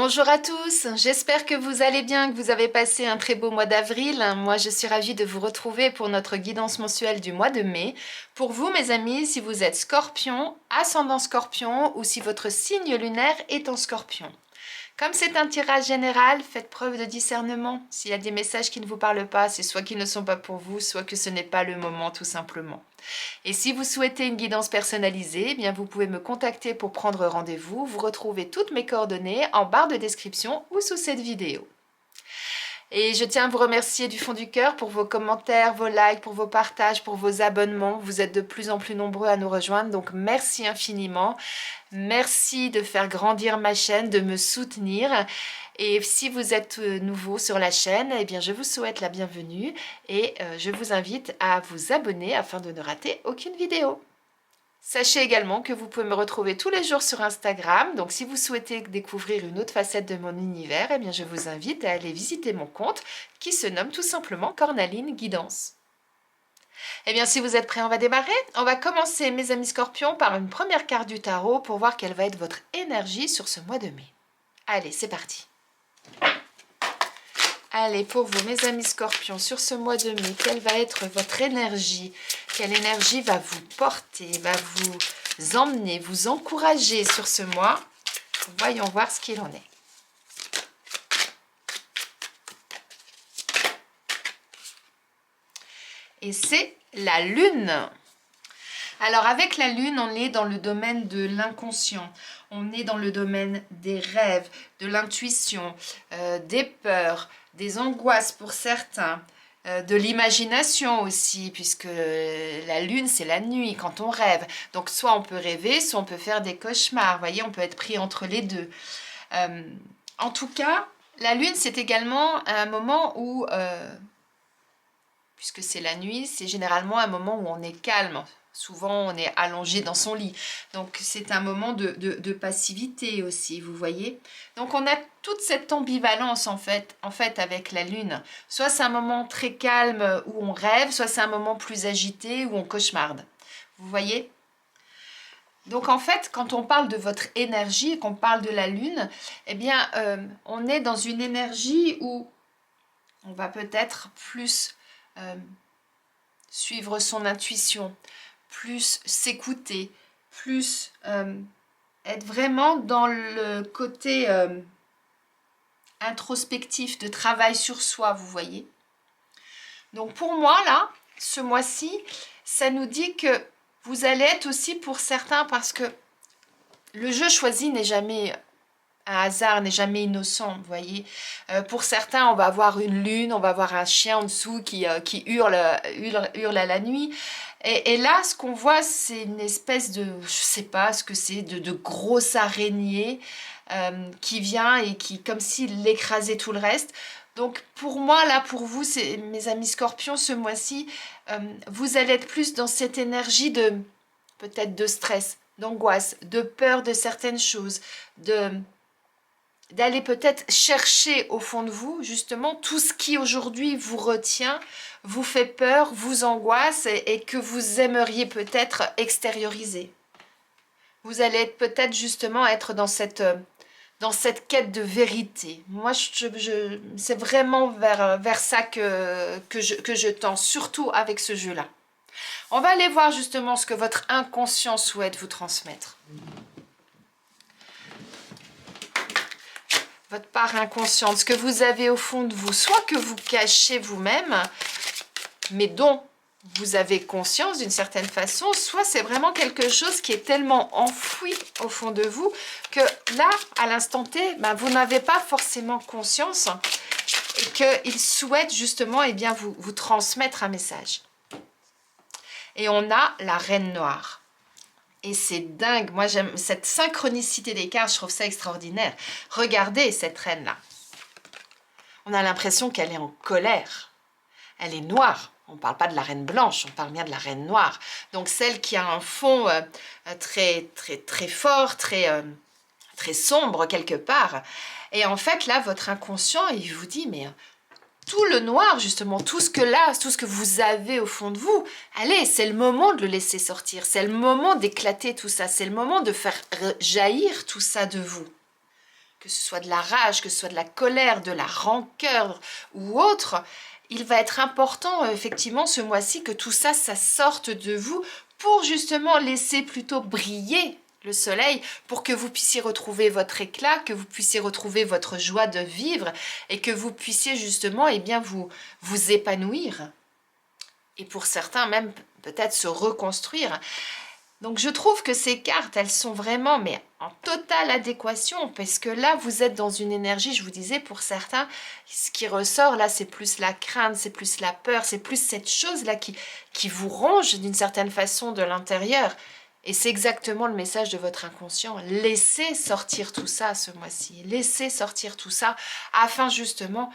Bonjour à tous, j'espère que vous allez bien, que vous avez passé un très beau mois d'avril. Moi, je suis ravie de vous retrouver pour notre guidance mensuelle du mois de mai. Pour vous, mes amis, si vous êtes scorpion, ascendant scorpion ou si votre signe lunaire est en scorpion. Comme c'est un tirage général, faites preuve de discernement. S'il y a des messages qui ne vous parlent pas, c'est soit qu'ils ne sont pas pour vous, soit que ce n'est pas le moment tout simplement. Et si vous souhaitez une guidance personnalisée, eh bien vous pouvez me contacter pour prendre rendez-vous. Vous retrouvez toutes mes coordonnées en barre de description ou sous cette vidéo. Et je tiens à vous remercier du fond du cœur pour vos commentaires, vos likes, pour vos partages, pour vos abonnements. Vous êtes de plus en plus nombreux à nous rejoindre, donc merci infiniment. Merci de faire grandir ma chaîne, de me soutenir. Et si vous êtes nouveau sur la chaîne, eh bien je vous souhaite la bienvenue et je vous invite à vous abonner afin de ne rater aucune vidéo. Sachez également que vous pouvez me retrouver tous les jours sur Instagram, donc si vous souhaitez découvrir une autre facette de mon univers, eh bien je vous invite à aller visiter mon compte qui se nomme tout simplement Cornaline Guidance. Eh bien si vous êtes prêts, on va démarrer. On va commencer, mes amis scorpions, par une première carte du tarot pour voir quelle va être votre énergie sur ce mois de mai. Allez, c'est parti. Allez, pour vous, mes amis scorpions, sur ce mois de mai, quelle va être votre énergie? Quelle énergie va vous porter, va vous emmener, vous encourager sur ce mois? Voyons voir ce qu'il en est. Et c'est la Lune. Alors avec la Lune, on est dans le domaine de l'inconscient. On est dans le domaine des rêves, de l'intuition, des peurs, des angoisses pour certains, de l'imagination aussi, puisque la Lune, c'est la nuit, quand on rêve. Donc soit on peut rêver, soit on peut faire des cauchemars. Vous voyez, on peut être pris entre les deux. En tout cas, la Lune, c'est également un moment où, puisque c'est la nuit, c'est généralement un moment où on est calme. Souvent, on est allongé dans son lit. Donc, c'est un moment de passivité aussi, vous voyez. Donc, on a toute cette ambivalence, en fait avec la Lune. Soit c'est un moment très calme où on rêve, soit c'est un moment plus agité où on cauchemarde. Vous voyez? Donc, en fait, quand on parle de votre énergie et qu'on parle de la Lune, eh bien, on est dans une énergie où on va peut-être plus suivre son intuition, plus s'écouter, plus être vraiment dans le côté introspectif, de travail sur soi, vous voyez. Donc pour moi, là, ce mois-ci, ça nous dit que vous allez être aussi pour certains, parce que le jeu choisi n'est jamais un hasard, n'est jamais innocent, vous voyez. Pour certains, on va avoir une lune, on va avoir un chien en dessous qui hurle à la nuit. Et là, ce qu'on voit, c'est une espèce de, je sais pas ce que c'est, de grosse araignée qui vient et qui, comme s'il écrasait tout le reste. Donc pour moi, là, pour vous, c'est mes amis scorpions, ce mois-ci, vous allez être plus dans cette énergie de, peut-être de stress, d'angoisse, de peur de certaines choses, d'aller peut-être chercher au fond de vous, justement, tout ce qui aujourd'hui vous retient, vous fait peur, vous angoisse et que vous aimeriez peut-être extérioriser. Vous allez peut-être justement être dans cette quête de vérité. Moi, c'est vraiment vers ça que je tends, surtout avec ce jeu-là. On va aller voir justement ce que votre inconscient souhaite vous transmettre. Votre part inconsciente, ce que vous avez au fond de vous, soit que vous cachez vous-même, mais dont vous avez conscience d'une certaine façon, soit c'est vraiment quelque chose qui est tellement enfoui au fond de vous que là, à l'instant T, ben, vous n'avez pas forcément conscience et qu'il souhaite justement vous transmettre un message. Et on a la Reine Noire. Et c'est dingue, moi j'aime cette synchronicité des cartes, je trouve ça extraordinaire. Regardez cette reine-là. On a l'impression qu'elle est en colère. Elle est noire. On ne parle pas de la reine blanche, on parle bien de la reine noire. Donc celle qui a un fond très fort, très sombre quelque part. Et en fait là, votre inconscient, il vous dit, mais tout le noir, justement, tout ce que vous avez au fond de vous, allez, c'est le moment de le laisser sortir, c'est le moment d'éclater tout ça, c'est le moment de faire jaillir tout ça de vous. que ce soit de la rage, que ce soit de la colère, de la rancœur ou autre, il va être important, effectivement, ce mois-ci, que tout ça, ça sorte de vous pour justement laisser plutôt briller le soleil, pour que vous puissiez retrouver votre éclat, que vous puissiez retrouver votre joie de vivre et que vous puissiez justement, eh bien, vous épanouir. Et pour certains, même peut-être se reconstruire. Donc je trouve que ces cartes, elles sont vraiment mais en totale adéquation parce que là, vous êtes dans une énergie, je vous disais, pour certains, ce qui ressort là, c'est plus la crainte, c'est plus la peur, c'est plus cette chose-là qui vous ronge d'une certaine façon de l'intérieur. Et c'est exactement le message de votre inconscient. Laissez sortir tout ça ce mois-ci. Laissez sortir tout ça afin justement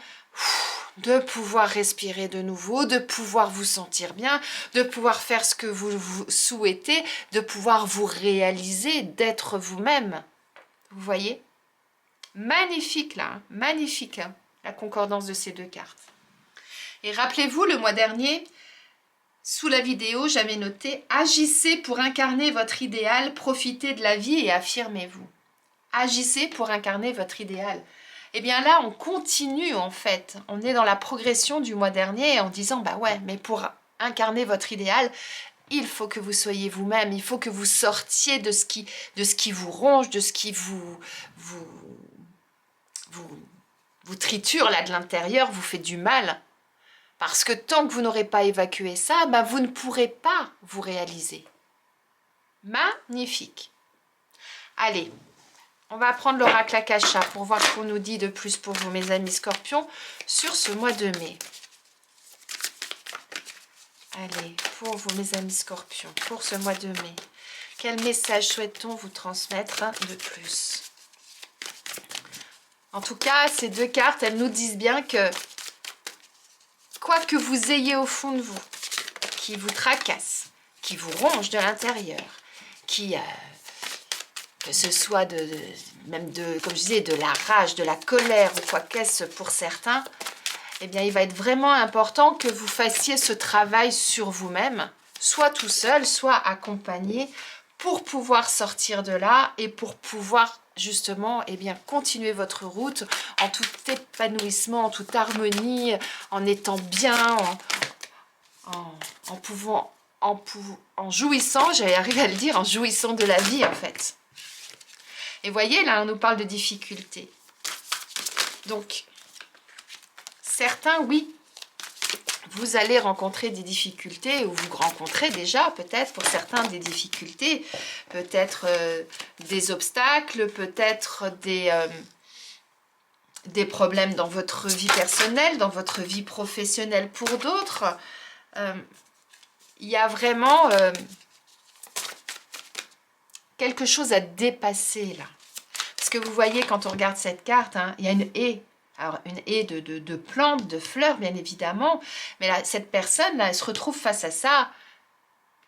de pouvoir respirer de nouveau, de pouvoir vous sentir bien, de pouvoir faire ce que vous souhaitez, de pouvoir vous réaliser, d'être vous-même. Vous voyez? Magnifique là, hein, magnifique hein, la concordance de ces deux cartes. Et rappelez-vous, le mois dernier, sous la vidéo, j'avais noté « Agissez pour incarner votre idéal, profitez de la vie et affirmez-vous. » Agissez pour incarner votre idéal. Eh bien là, on continue en fait. On est dans la progression du mois dernier en disant « Bah ouais, mais pour incarner votre idéal, il faut que vous soyez vous-même, il faut que vous sortiez de ce qui vous ronge, de ce qui vous triture là de l'intérieur, vous fait du mal. » Parce que tant que vous n'aurez pas évacué ça, ben vous ne pourrez pas vous réaliser. Magnifique. Allez, on va prendre l'oracle Akasha pour voir ce qu'on nous dit de plus pour vous, mes amis scorpions, sur ce mois de mai. Allez, pour vous, mes amis scorpions, pour ce mois de mai, quel message souhaite-t-on vous transmettre de plus? En tout cas, ces deux cartes, elles nous disent bien que quoi que vous ayez au fond de vous, qui vous tracasse, qui vous ronge de l'intérieur, que ce soit même comme je disais, de la rage, de la colère ou quoi qu'est-ce pour certains, eh bien, il va être vraiment important que vous fassiez ce travail sur vous-même, soit tout seul, soit accompagné, pour pouvoir sortir de là et pour pouvoir justement eh bien, continuer votre route en tout épanouissement, en toute harmonie, en étant bien, en jouissant, j'allais arriver à le dire, en jouissant de la vie en fait. Et voyez, là, on nous parle de difficultés. Donc, certains, oui, vous allez rencontrer des difficultés, ou vous rencontrez déjà peut-être pour certains des difficultés, peut-être des obstacles, peut-être des problèmes dans votre vie personnelle, dans votre vie professionnelle pour d'autres. Il y a vraiment quelque chose à dépasser là. Parce que vous voyez, quand on regarde cette carte, hein, il y a une haie. Alors, une haie de plantes, de fleurs, bien évidemment. Mais là, cette personne, là, elle se retrouve face à ça.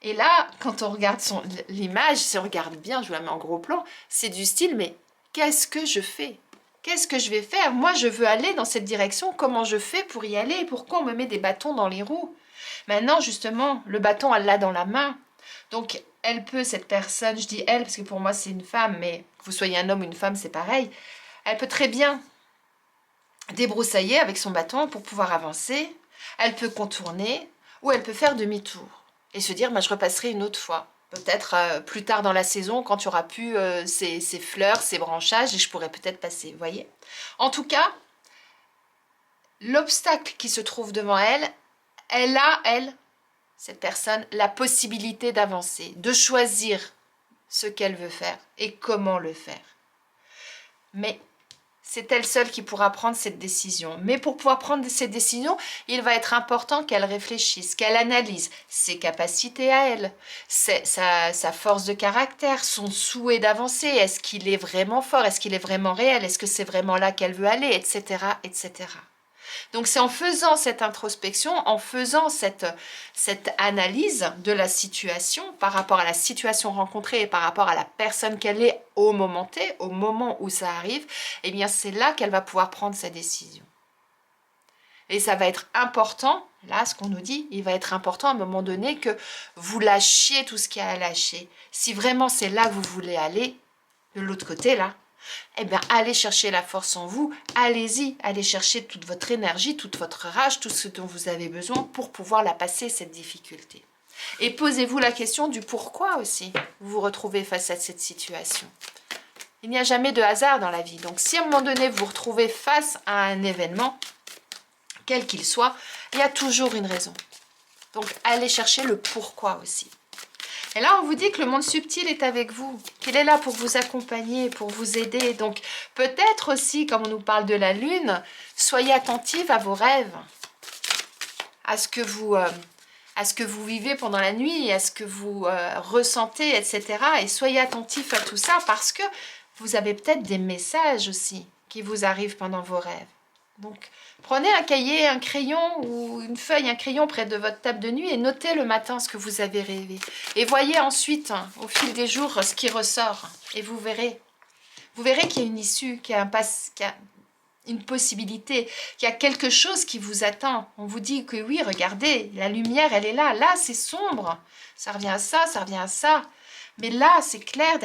Et là, quand on regarde l'image, si on regarde bien, je vous la mets en gros plan, c'est du style, mais qu'est-ce que je fais? Qu'est-ce que je vais faire? Moi, je veux aller dans cette direction. Comment je fais pour y aller? Pourquoi on me met des bâtons dans les roues? Maintenant, justement, le bâton, elle l'a dans la main. Donc, elle peut, cette personne, je dis elle, parce que pour moi, c'est une femme, mais que vous soyez un homme ou une femme, c'est pareil. Elle peut très bien débroussailler avec son bâton pour pouvoir avancer. Elle peut contourner ou elle peut faire demi-tour et se dire, bah, je repasserai une autre fois. Peut-être plus tard dans la saison, quand il y aura plus ces fleurs, ces branchages, et je pourrais peut-être passer, vous voyez. En tout cas, l'obstacle qui se trouve devant elle, elle a, cette personne, la possibilité d'avancer, de choisir ce qu'elle veut faire et comment le faire. Mais c'est elle seule qui pourra prendre cette décision. Mais pour pouvoir prendre cette décision, il va être important qu'elle réfléchisse, qu'elle analyse ses capacités à elle, sa force de caractère, son souhait d'avancer. Est-ce qu'il est vraiment fort? Est-ce qu'il est vraiment réel? Est-ce que c'est vraiment là qu'elle veut aller? Etc. etc. Donc c'est en faisant cette introspection, en faisant cette analyse de la situation par rapport à la situation rencontrée et par rapport à la personne qu'elle est au moment T, au moment où ça arrive, eh bien c'est là qu'elle va pouvoir prendre sa décision. Et ça va être important, là ce qu'on nous dit, il va être important à un moment donné que vous lâchiez tout ce qu'il y a à lâcher. Si vraiment c'est là que vous voulez aller, de l'autre côté là, eh bien, allez chercher la force en vous, allez-y, allez chercher toute votre énergie, toute votre rage, tout ce dont vous avez besoin pour pouvoir la passer, cette difficulté. Et posez-vous la question du pourquoi aussi vous vous retrouvez face à cette situation. Il n'y a jamais de hasard dans la vie. Donc, si à un moment donné, vous vous retrouvez face à un événement, quel qu'il soit, il y a toujours une raison. Donc, allez chercher le pourquoi aussi. Et là, on vous dit que le monde subtil est avec vous, qu'il est là pour vous accompagner, pour vous aider. Donc, peut-être aussi, comme on nous parle de la lune, soyez attentive à vos rêves, à ce que vous vivez pendant la nuit, à ce que vous ressentez, etc. Et soyez attentifs à tout ça parce que vous avez peut-être des messages aussi qui vous arrivent pendant vos rêves. Donc, prenez un cahier, un crayon ou une feuille, un crayon près de votre table de nuit et notez le matin ce que vous avez rêvé. Et voyez ensuite, au fil des jours, ce qui ressort. Et vous verrez. Vous verrez qu'il y a une issue, qu'il y a une possibilité, qu'il y a quelque chose qui vous attend. On vous dit que oui, regardez, la lumière, elle est là. Là, c'est sombre. Ça revient à ça, ça revient à ça. Mais là, c'est clair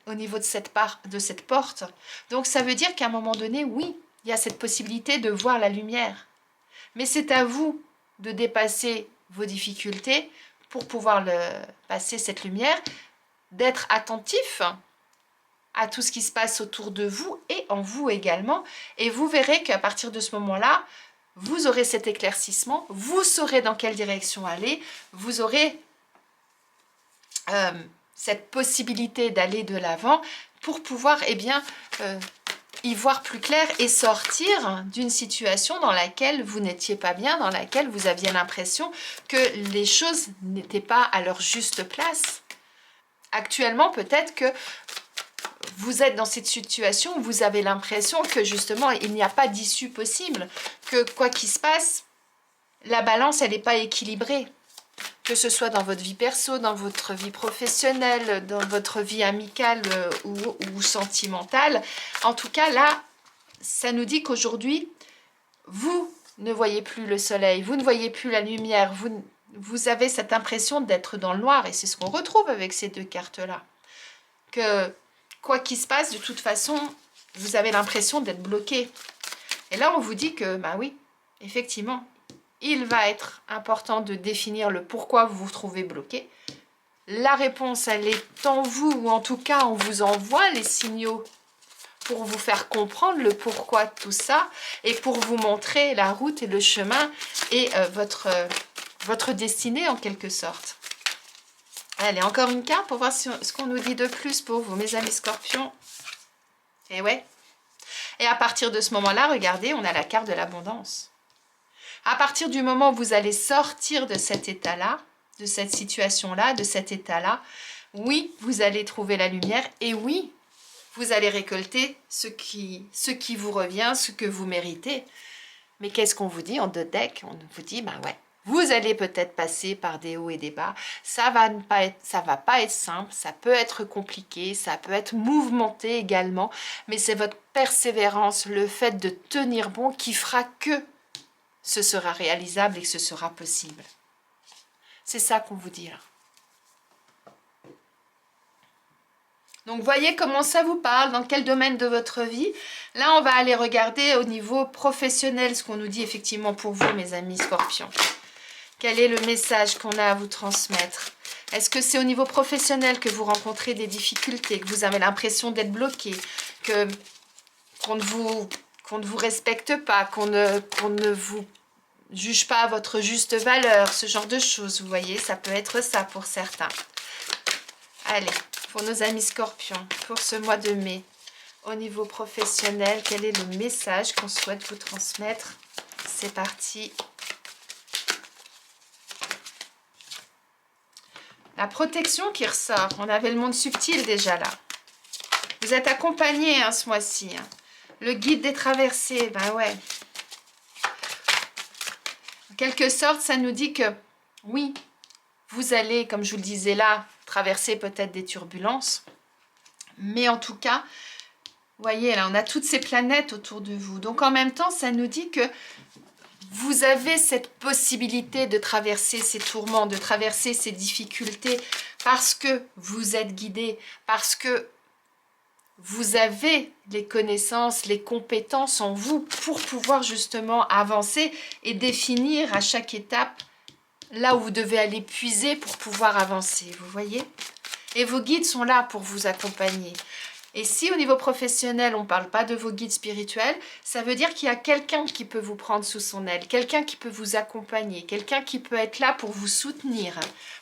au niveau de cette porte. Donc, ça veut dire qu'à un moment donné, oui, il y a cette possibilité de voir la lumière. Mais c'est à vous de dépasser vos difficultés pour pouvoir passer cette lumière, d'être attentif à tout ce qui se passe autour de vous et en vous également. Et vous verrez qu'à partir de ce moment-là, vous aurez cet éclaircissement, vous saurez dans quelle direction aller, vous aurez cette possibilité d'aller de l'avant pour pouvoir y voir plus clair et sortir d'une situation dans laquelle vous n'étiez pas bien, dans laquelle vous aviez l'impression que les choses n'étaient pas à leur juste place. Actuellement, peut-être que vous êtes dans cette situation où vous avez l'impression que justement, il n'y a pas d'issue possible, que quoi qu'il se passe, la balance, elle n'est pas équilibrée. Que ce soit dans votre vie perso, dans votre vie professionnelle, dans votre vie amicale ou sentimentale. En tout cas, là, ça nous dit qu'aujourd'hui, vous ne voyez plus le soleil, vous ne voyez plus la lumière, vous avez cette impression d'être dans le noir. Et c'est ce qu'on retrouve avec ces deux cartes-là. Que quoi qu'il se passe, de toute façon, vous avez l'impression d'être bloqué. Et là, on vous dit que, bah oui, effectivement, il va être important de définir le pourquoi vous vous trouvez bloqué. La réponse, elle est en vous, ou en tout cas, on vous envoie les signaux pour vous faire comprendre le pourquoi de tout ça et pour vous montrer la route et le chemin et votre destinée en quelque sorte. Allez, encore une carte pour voir ce qu'on nous dit de plus pour vous, mes amis scorpions. Et ouais. Et à partir de ce moment-là, regardez, on a la carte de l'abondance. À partir du moment où vous allez sortir de cet état-là, de cette situation-là, de cet état-là, oui, vous allez trouver la lumière et oui, vous allez récolter ce qui vous revient, ce que vous méritez. Mais qu'est-ce qu'on vous dit en deux decks? On vous dit, ben ouais, vous allez peut-être passer par des hauts et des bas. Ça va pas être simple, ça peut être compliqué, ça peut être mouvementé également, mais c'est votre persévérance, le fait de tenir bon qui fera que ce sera réalisable et que ce sera possible. C'est ça qu'on vous dit là. Donc, voyez comment ça vous parle, dans quel domaine de votre vie. Là, on va aller regarder au niveau professionnel ce qu'on nous dit effectivement pour vous, mes amis scorpions. Quel est le message qu'on a à vous transmettre? Est-ce que c'est au niveau professionnel que vous rencontrez des difficultés, que vous avez l'impression d'être bloqué, qu'on ne vous respecte pas, qu'on ne vous juge pas à votre juste valeur, ce genre de choses, vous voyez, ça peut être ça pour certains. Allez, pour nos amis scorpions, pour ce mois de mai, au niveau professionnel, quel est le message qu'on souhaite vous transmettre? C'est parti. La protection qui ressort, on avait le monde subtil déjà là. Vous êtes accompagné ce mois-ci. Le guide des traversées, ben ouais. En quelque sorte, ça nous dit que oui, vous allez, comme je vous le disais là, traverser peut-être des turbulences. Mais en tout cas, vous voyez, là, on a toutes ces planètes autour de vous. Donc, en même temps, ça nous dit que vous avez cette possibilité de traverser ces tourments, de traverser ces difficultés parce que vous êtes guidé, parce que vous avez les connaissances, les compétences en vous pour pouvoir justement avancer et définir à chaque étape là où vous devez aller puiser pour pouvoir avancer, vous voyez? Et vos guides sont là pour vous accompagner. Et si au niveau professionnel, on ne parle pas de vos guides spirituels, ça veut dire qu'il y a quelqu'un qui peut vous prendre sous son aile, quelqu'un qui peut vous accompagner, quelqu'un qui peut être là pour vous soutenir,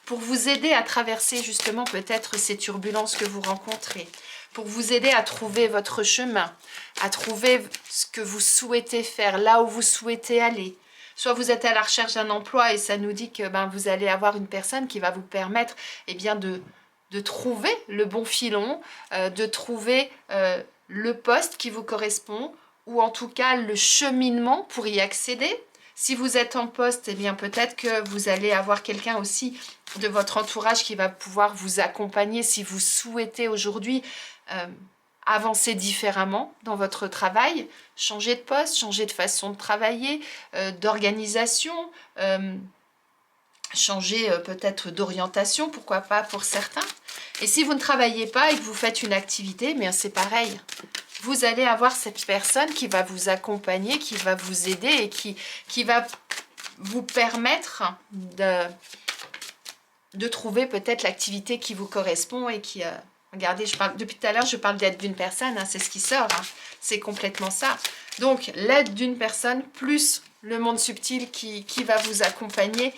pour vous aider à traverser justement peut-être ces turbulences que vous rencontrez, pour vous aider à trouver votre chemin, à trouver ce que vous souhaitez faire, là où vous souhaitez aller. Soit vous êtes à la recherche d'un emploi et ça nous dit que vous allez avoir une personne qui va vous permettre de trouver le bon filon, de trouver le poste qui vous correspond ou en tout cas le cheminement pour y accéder. Si vous êtes en poste, eh bien peut-être que vous allez avoir quelqu'un aussi de votre entourage qui va pouvoir vous accompagner si vous souhaitez aujourd'hui avancer différemment dans votre travail, changer de poste, changer de façon de travailler, d'organisation, changer peut-être d'orientation, pourquoi pas pour certains. Et si vous ne travaillez pas et que vous faites une activité, bien c'est pareil. Vous allez avoir cette personne qui va vous accompagner, qui va vous aider et qui va vous permettre de trouver peut-être l'activité qui vous correspond et qui... regardez, depuis tout à l'heure, je parle d'aide d'une personne, hein, c'est ce qui sort, hein, c'est complètement ça. Donc, l'aide d'une personne plus le monde subtil qui va vous accompagner,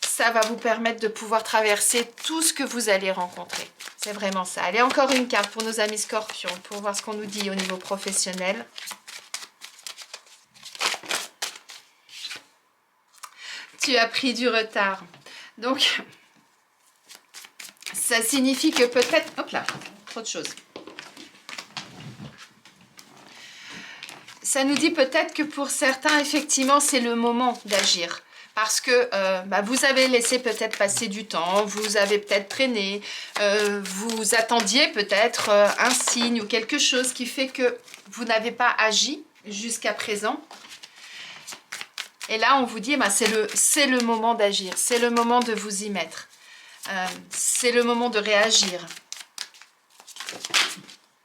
ça va vous permettre de pouvoir traverser tout ce que vous allez rencontrer. C'est vraiment ça. Allez, encore une carte pour nos amis scorpions, pour voir ce qu'on nous dit au niveau professionnel. Tu as pris du retard. Donc, ça signifie que peut-être... Hop là, trop de choses. Ça nous dit peut-être que pour certains, effectivement, c'est le moment d'agir. Parce que vous avez laissé peut-être passer du temps, vous avez peut-être traîné, vous attendiez peut-être un signe ou quelque chose qui fait que vous n'avez pas agi jusqu'à présent. Et là, on vous dit, c'est le moment d'agir, c'est le moment de vous y mettre. C'est le moment de réagir.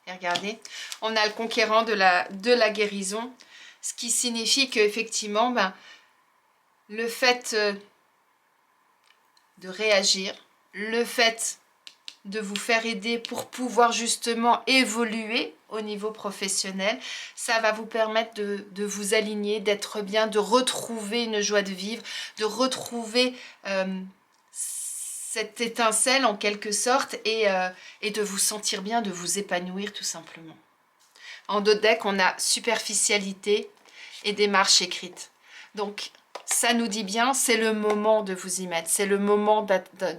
Et regardez, on a le conquérant de la guérison, ce qui signifie qu'effectivement, le fait de réagir, le fait de vous faire aider pour pouvoir justement évoluer au niveau professionnel, ça va vous permettre de vous aligner, d'être bien, de retrouver une joie de vivre, de retrouver cette étincelle en quelque sorte et de vous sentir bien, de vous épanouir tout simplement. En dos de deck, on a superficialité et démarche écrite. Donc, ça nous dit bien, c'est le moment de vous y mettre, c'est le moment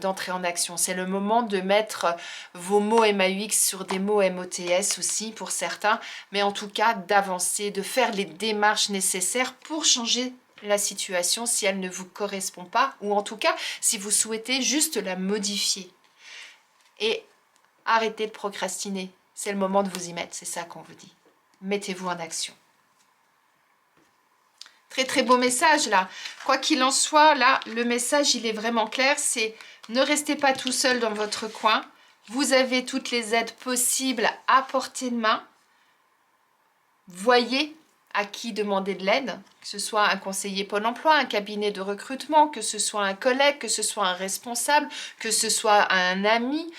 d'entrer en action, c'est le moment de mettre vos mots MAUX sur des mots MOTS aussi pour certains, mais en tout cas d'avancer, de faire les démarches nécessaires pour changer la situation si elle ne vous correspond pas, ou en tout cas si vous souhaitez juste la modifier. Et arrêtez de procrastiner, c'est le moment de vous y mettre, c'est ça qu'on vous dit. Mettez-vous en action. Très très beau message là. Quoi qu'il en soit, là, le message il est vraiment clair, c'est ne restez pas tout seul dans votre coin. Vous avez toutes les aides possibles à portée de main. Voyez à qui demander de l'aide, que ce soit un conseiller Pôle emploi, un cabinet de recrutement, que ce soit un collègue, que ce soit un responsable, que ce soit un ami,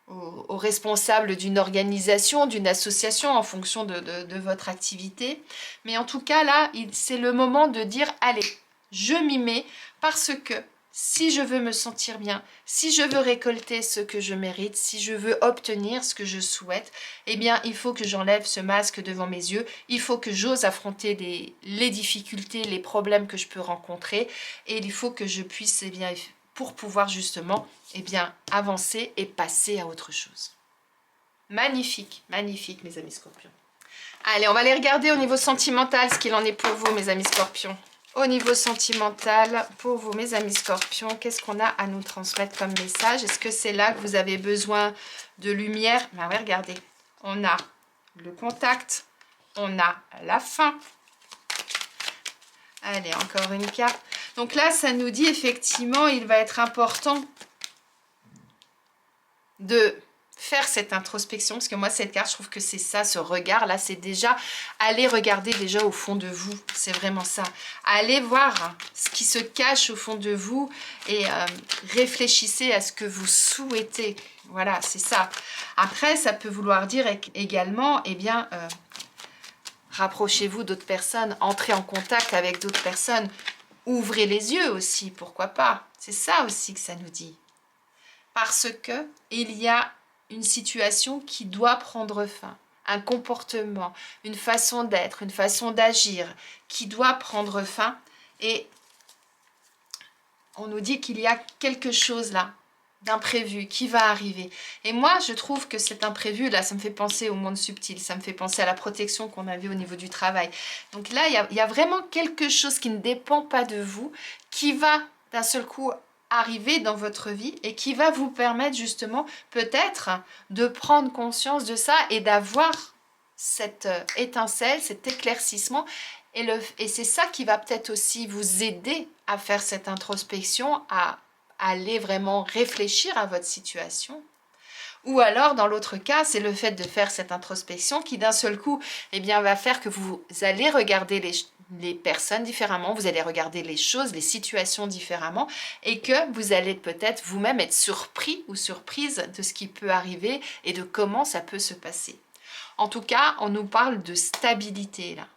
au responsable d'une organisation, d'une association en fonction de votre activité. Mais en tout cas, là, c'est le moment de dire, allez, je m'y mets parce que si je veux me sentir bien, si je veux récolter ce que je mérite, si je veux obtenir ce que je souhaite, eh bien, il faut que j'enlève ce masque devant mes yeux, il faut que j'ose affronter les difficultés, les problèmes que je peux rencontrer et il faut que je puisse, eh bien, pour pouvoir justement avancer et passer à autre chose. Magnifique, magnifique mes amis scorpions. Allez, on va aller regarder au niveau sentimental ce qu'il en est pour vous mes amis scorpions. Au niveau sentimental, pour vous mes amis scorpions, qu'est-ce qu'on a à nous transmettre comme message? Est-ce que c'est là que vous avez besoin de lumière? Oui, regardez, on a le contact, on a la fin. Allez, encore une carte. Donc là, ça nous dit effectivement, il va être important de faire cette introspection, parce que moi cette carte, je trouve que c'est ça, ce regard là, c'est déjà aller regarder déjà au fond de vous, c'est vraiment ça, allez voir ce qui se cache au fond de vous et réfléchissez à ce que vous souhaitez, voilà, c'est ça. Après, ça peut vouloir dire également, eh bien, rapprochez-vous d'autres personnes, entrez en contact avec d'autres personnes, ouvrez les yeux aussi, pourquoi pas, c'est ça aussi que ça nous dit. Parce que il y a une situation qui doit prendre fin, un comportement, une façon d'être, une façon d'agir qui doit prendre fin et on nous dit qu'il y a quelque chose là d'imprévu qui va arriver. Et moi, je trouve que cet imprévu là, ça me fait penser au monde subtil, ça me fait penser à la protection qu'on avait au niveau du travail. Donc là, il y a vraiment quelque chose qui ne dépend pas de vous, qui va d'un seul coup arriver dans votre vie et qui va vous permettre justement peut-être de prendre conscience de ça et d'avoir cette étincelle, cet éclaircissement et c'est ça qui va peut-être aussi vous aider à faire cette introspection, à aller vraiment réfléchir à votre situation. Ou alors, dans l'autre cas, c'est le fait de faire cette introspection qui, d'un seul coup, eh bien, va faire que vous allez regarder les personnes différemment, vous allez regarder les choses, les situations différemment, et que vous allez peut-être vous-même être surpris ou surprise de ce qui peut arriver et de comment ça peut se passer. En tout cas, on nous parle de stabilité, là.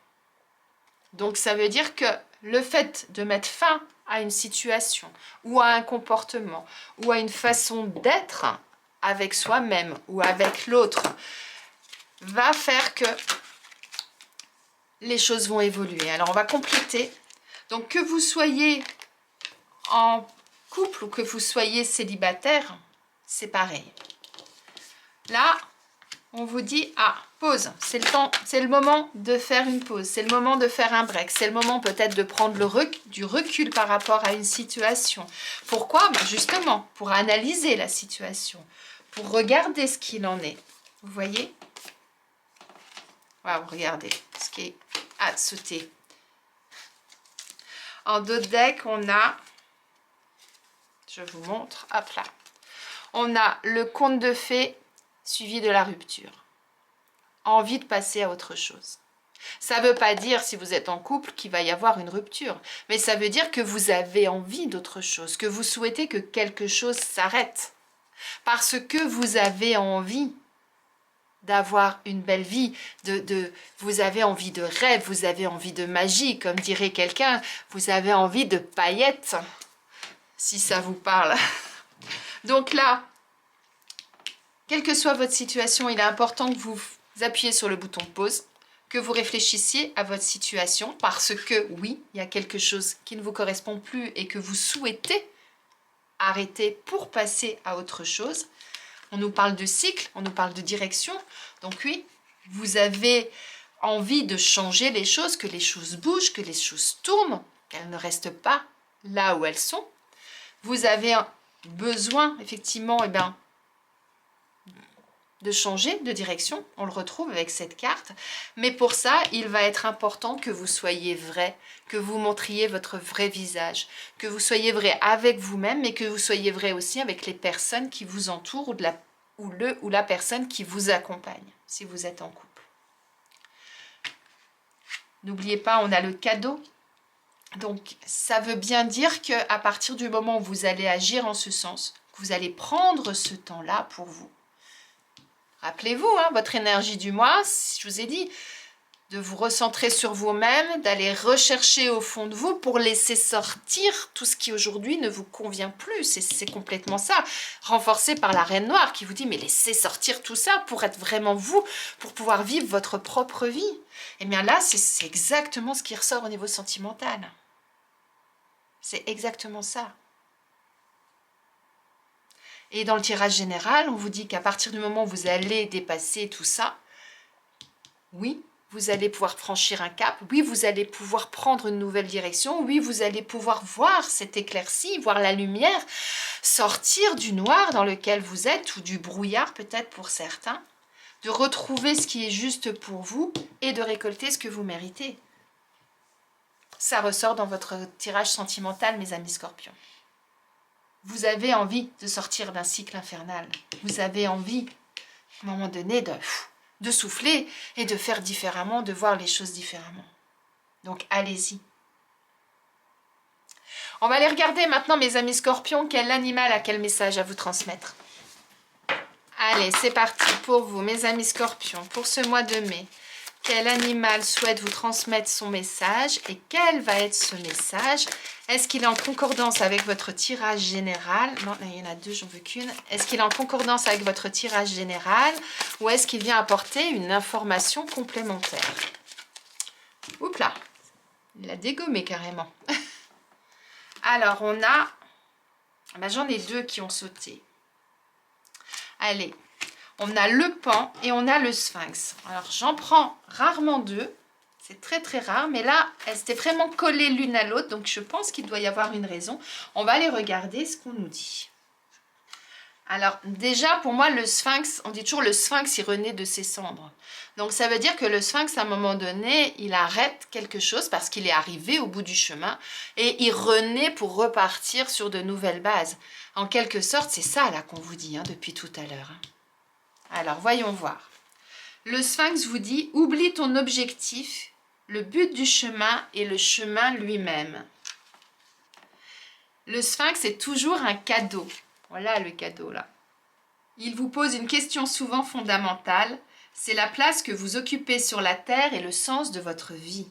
Donc, ça veut dire que le fait de mettre fin à une situation, ou à un comportement, ou à une façon d'être, avec soi-même ou avec l'autre, va faire que les choses vont évoluer. Alors, on va compléter. Donc, que vous soyez en couple ou que vous soyez célibataire, c'est pareil. Là, on vous dit, ah, pause, c'est le temps, c'est le moment de faire une pause, c'est le moment de faire un break, c'est le moment peut-être de prendre du recul par rapport à une situation. Pourquoi? Justement, pour analyser la situation, pour regarder ce qu'il en est. Vous voyez? Waouh, regardez ce qui est à sauter. En dos de deck, on a, je vous montre, hop là, on a le conte de fées suivi de la rupture. Envie de passer à autre chose. Ça ne veut pas dire, si vous êtes en couple, qu'il va y avoir une rupture, mais ça veut dire que vous avez envie d'autre chose, que vous souhaitez que quelque chose s'arrête, parce que vous avez envie d'avoir une belle vie, vous avez envie de rêve, vous avez envie de magie, comme dirait quelqu'un, vous avez envie de paillettes, si ça vous parle. Donc là, quelle que soit votre situation, il est important que vous appuyez sur le bouton pause, que vous réfléchissiez à votre situation, parce que oui, il y a quelque chose qui ne vous correspond plus et que vous souhaitez arrêter pour passer à autre chose. On nous parle de cycle, on nous parle de direction. Donc oui, vous avez envie de changer les choses, que les choses bougent, que les choses tournent, qu'elles ne restent pas là où elles sont. Vous avez besoin, effectivement, de changer de direction. On le retrouve avec cette carte. Mais pour ça, il va être important que vous soyez vrai, que vous montriez votre vrai visage, que vous soyez vrai avec vous-même, mais que vous soyez vrai aussi avec les personnes qui vous entourent ou la personne qui vous accompagne, si vous êtes en couple. N'oubliez pas, on a le cadeau. Donc, ça veut bien dire qu'à partir du moment où vous allez agir en ce sens, que vous allez prendre ce temps-là pour vous. Rappelez-vous, votre énergie du mois, je vous ai dit, de vous recentrer sur vous-même, d'aller rechercher au fond de vous pour laisser sortir tout ce qui aujourd'hui ne vous convient plus. C'est complètement ça. Renforcé par la Reine Noire qui vous dit, mais laissez sortir tout ça pour être vraiment vous, pour pouvoir vivre votre propre vie. Et bien là, c'est exactement ce qui ressort au niveau sentimental. C'est exactement ça. Et dans le tirage général, on vous dit qu'à partir du moment où vous allez dépasser tout ça, oui, vous allez pouvoir franchir un cap, oui, vous allez pouvoir prendre une nouvelle direction, oui, vous allez pouvoir voir cette éclaircie, voir la lumière, sortir du noir dans lequel vous êtes, ou du brouillard peut-être pour certains, de retrouver ce qui est juste pour vous et de récolter ce que vous méritez. Ça ressort dans votre tirage sentimental, mes amis scorpions. Vous avez envie de sortir d'un cycle infernal. Vous avez envie À un moment donné, de souffler et de faire différemment, de voir les choses différemment. Donc, allez-y. On va aller regarder maintenant, mes amis scorpions, quel animal a quel message à vous transmettre. Allez, c'est parti pour vous, mes amis scorpions, pour ce mois de mai. Quel animal souhaite vous transmettre son message et quel va être ce message? Est-ce qu'il est en concordance avec votre tirage général? Non, là, il y en a deux, j'en veux qu'une. Est-ce qu'il est en concordance avec votre tirage général ou est-ce qu'il vient apporter une information complémentaire? Oups là, il a dégommé carrément. Alors, on a... Ben, j'en ai deux qui ont sauté. Allez, on a le pan et on a le sphinx. Alors, j'en prends rarement deux. C'est très très rare, mais là, elles étaient vraiment collées l'une à l'autre, donc je pense qu'il doit y avoir une raison. On va aller regarder ce qu'on nous dit. Alors, déjà, pour moi, le sphinx, on dit toujours le sphinx, il renaît de ses cendres. Donc, ça veut dire que le sphinx, à un moment donné, il arrête quelque chose parce qu'il est arrivé au bout du chemin et il renaît pour repartir sur de nouvelles bases. En quelque sorte, c'est ça, là, qu'on vous dit depuis tout à l'heure. Alors, voyons voir. Le sphinx vous dit, oublie ton objectif, le but du chemin et le chemin lui-même. Le sphinx est toujours un cadeau. Voilà le cadeau là. Il vous pose une question souvent fondamentale. C'est la place que vous occupez sur la terre et le sens de votre vie.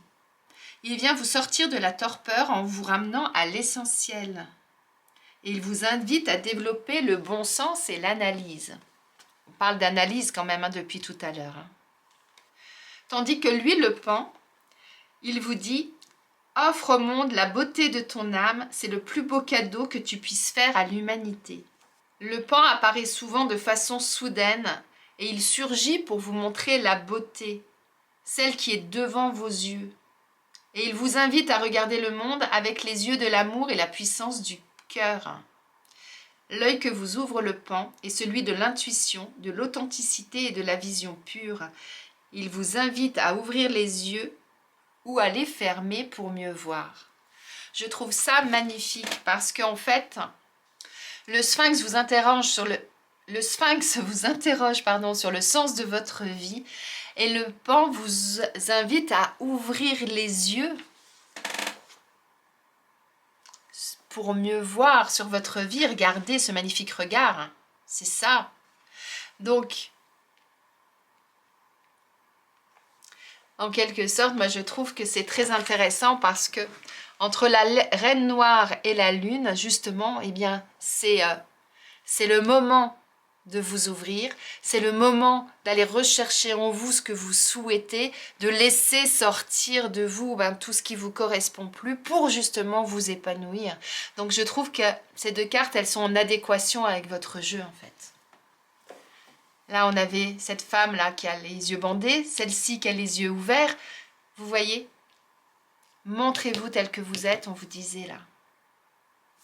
Il vient vous sortir de la torpeur en vous ramenant à l'essentiel. Et il vous invite à développer le bon sens et l'analyse. On parle d'analyse quand même depuis tout à l'heure. Tandis que lui, le pan, il vous dit « Offre au monde la beauté de ton âme, c'est le plus beau cadeau que tu puisses faire à l'humanité. » Le pan apparaît souvent de façon soudaine et il surgit pour vous montrer la beauté, celle qui est devant vos yeux. Et il vous invite à regarder le monde avec les yeux de l'amour et la puissance du cœur. L'œil que vous ouvre le pan est celui de l'intuition, de l'authenticité et de la vision pure. Il vous invite à ouvrir les yeux ou à les fermer pour mieux voir. Je trouve ça magnifique parce qu'en fait, le sphinx vous interroge sur sur le sens de votre vie et le pan vous invite à ouvrir les yeux pour mieux voir sur votre vie. Regardez ce magnifique regard, c'est ça. Donc, en quelque sorte, moi je trouve que c'est très intéressant parce que entre la reine noire et la lune, justement, eh bien, c'est le moment de vous ouvrir, c'est le moment d'aller rechercher en vous ce que vous souhaitez, de laisser sortir de vous tout ce qui vous correspond plus pour justement vous épanouir. Donc je trouve que ces deux cartes, elles sont en adéquation avec votre jeu en fait. Là, on avait cette femme-là qui a les yeux bandés, celle-ci qui a les yeux ouverts. Vous voyez? Montrez-vous tel que vous êtes, on vous disait là.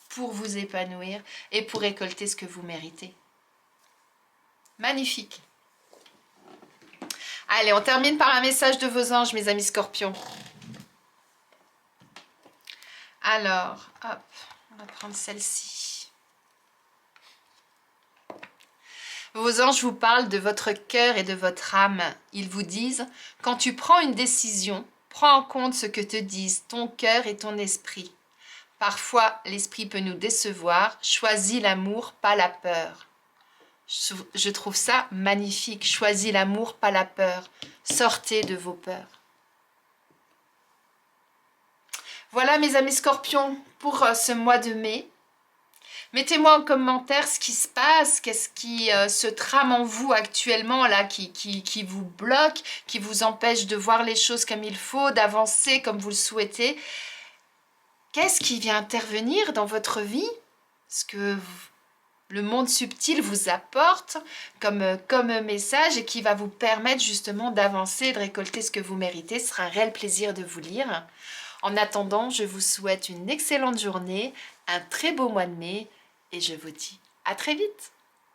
Pour vous épanouir et pour récolter ce que vous méritez. Magnifique. Allez, on termine par un message de vos anges, mes amis scorpions. Alors, hop, on va prendre celle-ci. Vos anges vous parlent de votre cœur et de votre âme. Ils vous disent, quand tu prends une décision, prends en compte ce que te disent ton cœur et ton esprit. Parfois, l'esprit peut nous décevoir. Choisis l'amour, pas la peur. Je trouve ça magnifique. Choisis l'amour, pas la peur. Sortez de vos peurs. Voilà mes amis scorpions pour ce mois de mai. Mettez-moi en commentaire ce qui se passe, qu'est-ce qui se trame en vous actuellement, là, qui vous bloque, qui vous empêche de voir les choses comme il faut, d'avancer comme vous le souhaitez. Qu'est-ce qui vient intervenir dans votre vie? Ce que le monde subtil vous apporte comme message et qui va vous permettre justement d'avancer et de récolter ce que vous méritez. Ce sera un réel plaisir de vous lire. En attendant, je vous souhaite une excellente journée, un très beau mois de mai et je vous dis à très vite.